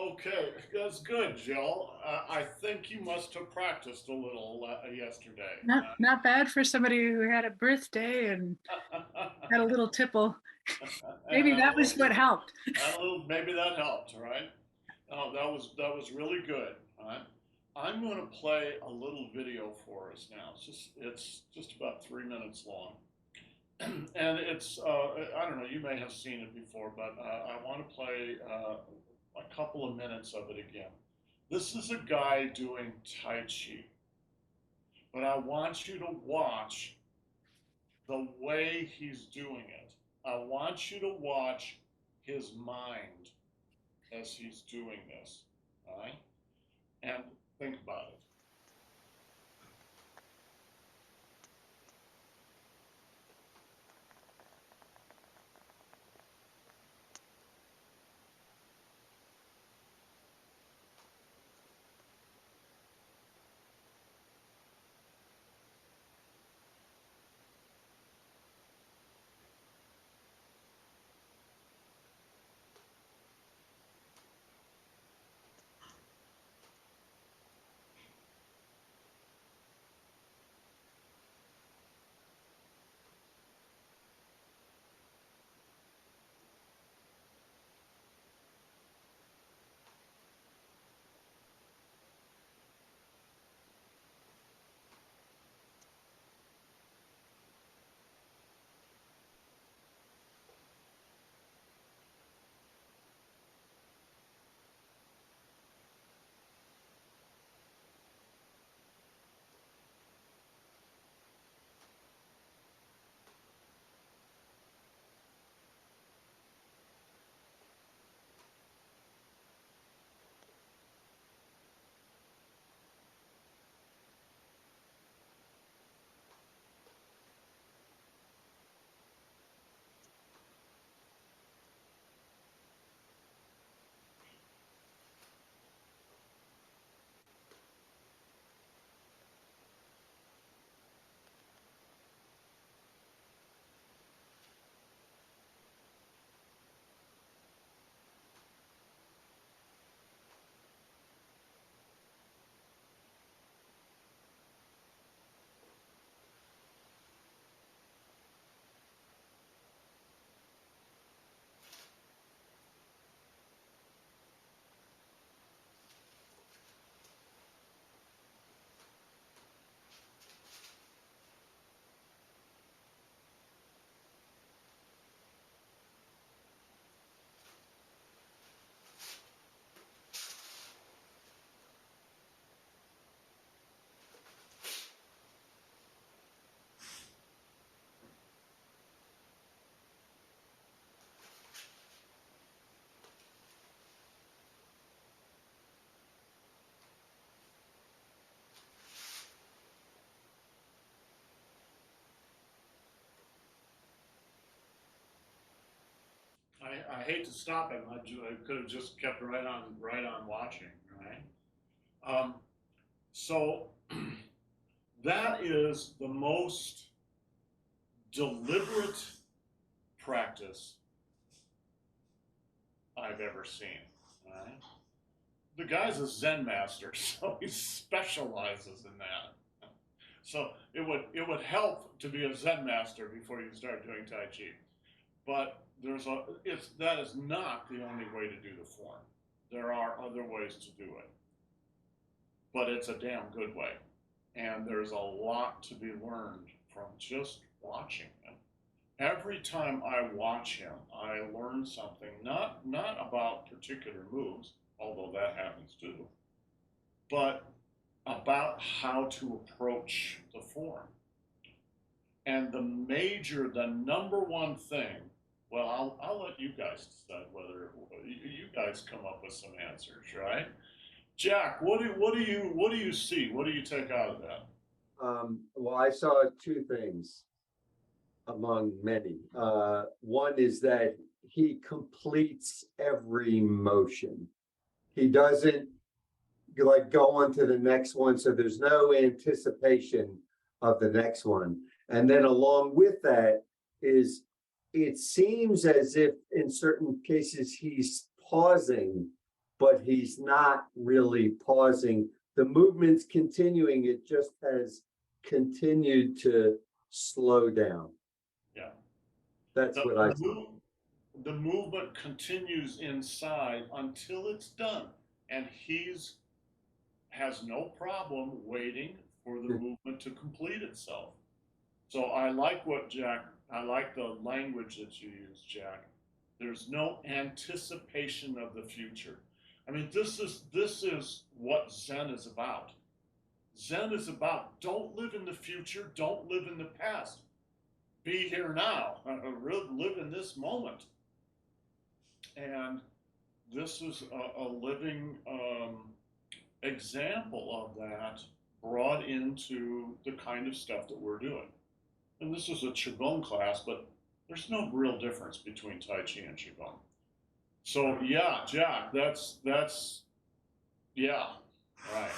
Okay, that's good, Jill. I think you must have practiced a little yesterday. Not bad for somebody who had a birthday and had a little tipple. And Maybe a that was little, what helped. and a little, maybe that helped, right? Oh, that was really good. All right. I'm going to play a little video for us now. It's just about 3 minutes long, and it's I don't know. You may have seen it before, but I want to play a couple of minutes of it again. This is a guy doing Tai Chi, but I want you to watch the way he's doing it. I want you to watch his mind as he's doing this. All right? And think about it. I hate to stop him. I could have just kept right on watching, right? Um, so that is the most deliberate practice I've ever seen. Right? The guy's a Zen master, so he specializes in that. So it would help to be a Zen master before you start doing Tai Chi. But that is not the only way to do the form. There are other ways to do it, but it's a damn good way. And there's a lot to be learned from just watching him. Every time I watch him, I learn something, not about particular moves, although that happens too, but about how to approach the form. And the number one thing, well, I'll let you guys decide whether you guys come up with some answers, right? Jack, what do you see? What do you take out of that? Well, I saw two things among many. One is that he completes every motion. He doesn't like go on to the next one, so there's no anticipation of the next one. And then along with that is it seems as if in certain cases he's pausing but he's not really pausing. The movement's continuing, it just has continued to slow down. Yeah. That's what I saw. The movement continues inside until it's done, and has no problem waiting for the movement to complete itself. So I like the language that you use, Jack. There's no anticipation of the future. I mean, this is what Zen is about. Zen is about don't live in the future, don't live in the past. Be here now, live in this moment. And this is a living example of that brought into the kind of stuff that we're doing. And this is a Qigong class, but there's no real difference between Tai Chi and Qigong. So yeah, Jack, that's yeah, right.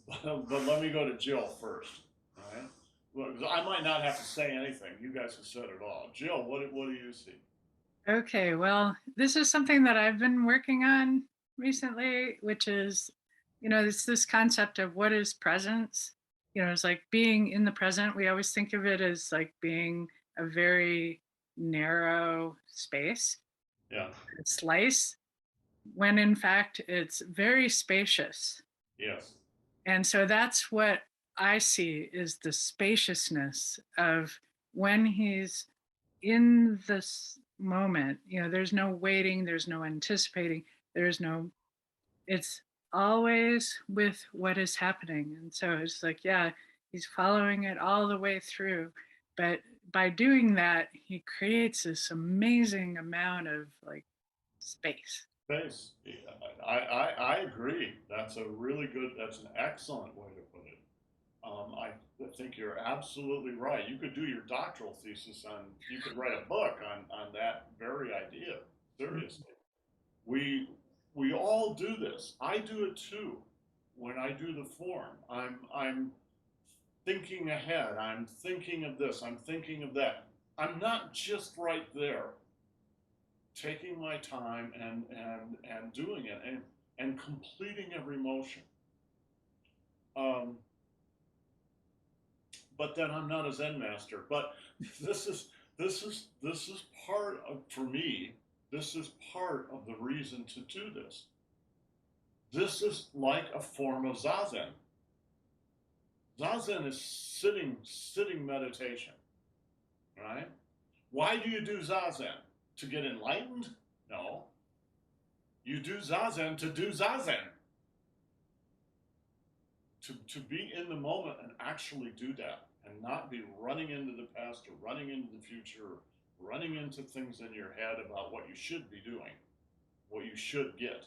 But let me go to Jill first, right? Well, I might not have to say anything. You guys have said it all. Jill, what do you see? Okay, well, this is something that I've been working on recently, which is, it's this concept of what is presence. It's like being in the present. We always think of it as like being a very narrow space, Yeah. a slice, when in fact it's very spacious. Yes. And so that's what I see is the spaciousness of when he's in this moment. There's no waiting, there's no anticipating, it's always with what is happening. And so it's like, yeah, he's following it all the way through. But by doing that, he creates this amazing amount of like space. Space. Yeah, I agree. That's an excellent way to put it. I think you're absolutely right. You could do your doctoral thesis you could write a book on that very idea. Seriously. We all do this. I do it too. When I do the form, I'm thinking ahead. I'm thinking of this. I'm thinking of that. I'm not just right there, taking my time and doing it and completing every motion. But then I'm not a Zen master. But this is part of, for me. This is part of the reason to do this. This is like a form of zazen. Zazen is sitting meditation, right? Why do you do zazen? To get enlightened? No. You do zazen to do zazen. To be in the moment and actually do that and not be running into the past or running into the future or running into things in your head about what you should be doing, what you should get.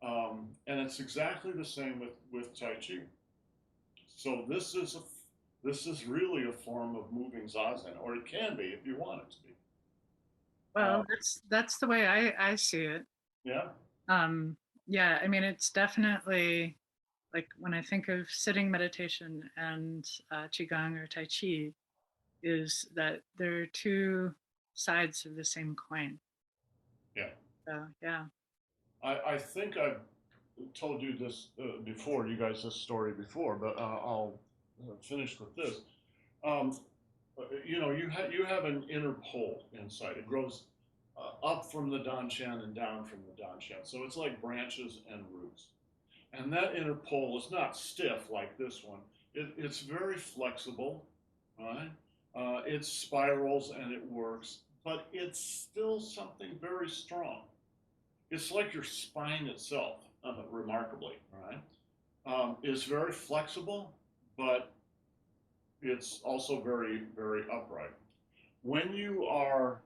And it's exactly the same with Tai Chi. So this is really a form of moving zazen, or it can be if you want it to be. Well, that's the way I see it. Yeah. Yeah, I mean, it's definitely like when I think of sitting meditation and Qigong or Tai Chi, is that they're two sides of the same coin. Yeah. So, yeah. I think I've told you this before, you guys this story before, but I'll finish with this. Um, you have an inner pole inside. It grows up from the danshan and down from the danshan. So it's like branches and roots. And that inner pole is not stiff like this one. It's very flexible, right? It spirals and it works, but it's still something very strong. It's like your spine itself, remarkably, right? Is very flexible, but it's also very, very upright. When you are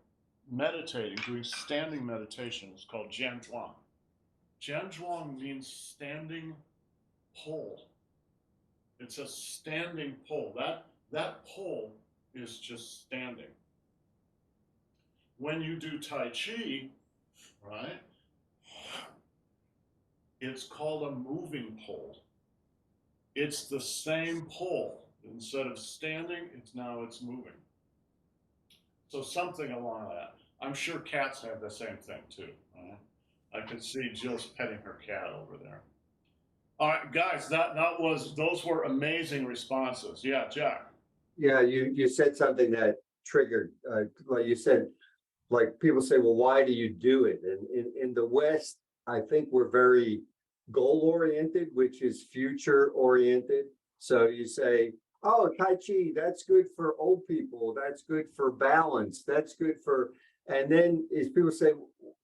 meditating, doing standing meditation, it's called Jianzhuang. Jianzhuang means standing pole. It's a standing pole. That pole is just standing. When you do Tai Chi, right, it's called a moving pole. It's the same pole. Instead of standing, it's moving. So something along that. I'm sure cats have the same thing too, right? I could see Jill's petting her cat over there. All right, guys, those were amazing responses. Yeah, Jack. Yeah, you said something that triggered, like you said, like people say, well, why do you do it? And in the West, I think we're very goal oriented, which is future oriented. So you say, oh, Tai Chi, that's good for old people. That's good for balance. That's good for, and then as people say,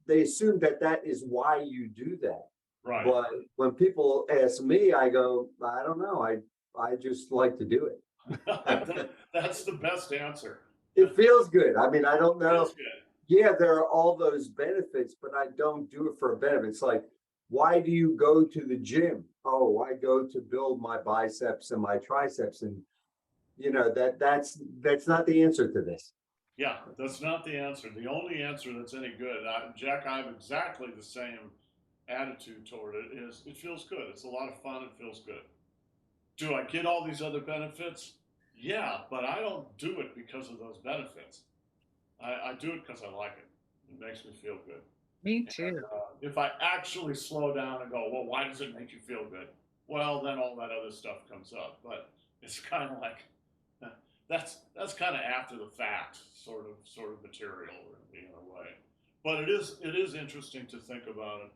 they assume that that is why you do that. Right. But when people ask me, I go, I don't know. I just like to do it. That's the best answer. It feels good. I mean, I don't know. Feels good. Yeah, there are all those benefits, but I don't do it for a benefit. It's like, why do you go to the gym? Oh, I go to build my biceps and my triceps, and that's not the answer to this. Yeah, that's not the answer. The only answer that's any good, Jack, I have exactly the same attitude toward it. Is it feels good? It's a lot of fun. It feels good. Do I get all these other benefits? Yeah, but I don't do it because of those benefits. I do it because I like it. It makes me feel good. Me too. And, if I actually slow down and go, well, why does it make you feel good? Well, then all that other stuff comes up. But it's kind of like that's kind of after the fact sort of material in a way. But it is interesting to think about it.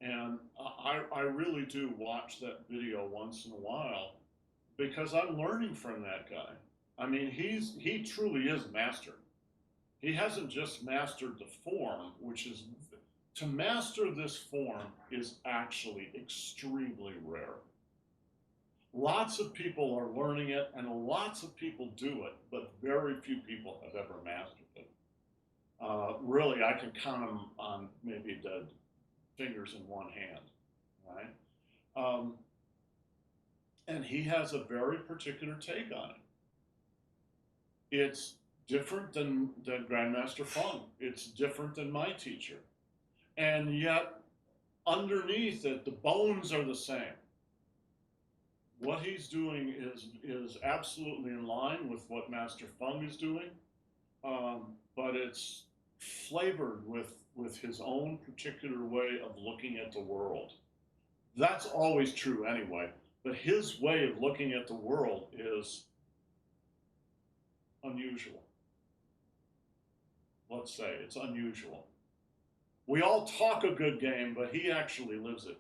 And I really do watch that video once in a while because I'm learning from that guy. I mean, he truly is master. He hasn't just mastered the form, which is to master this form is actually extremely rare. Lots of people are learning it and lots of people do it, but very few people have ever mastered it. Really, I can count them on maybe the fingers in one hand, right? And he has a very particular take on it. It's different than Grandmaster Fung. It's different than my teacher. And yet, underneath it, the bones are the same. What he's doing is absolutely in line with what Master Fung is doing, but it's flavored with his own particular way of looking at the world. That's always true anyway, but his way of looking at the world is unusual. Let's say it's unusual. We all talk a good game, but he actually lives it.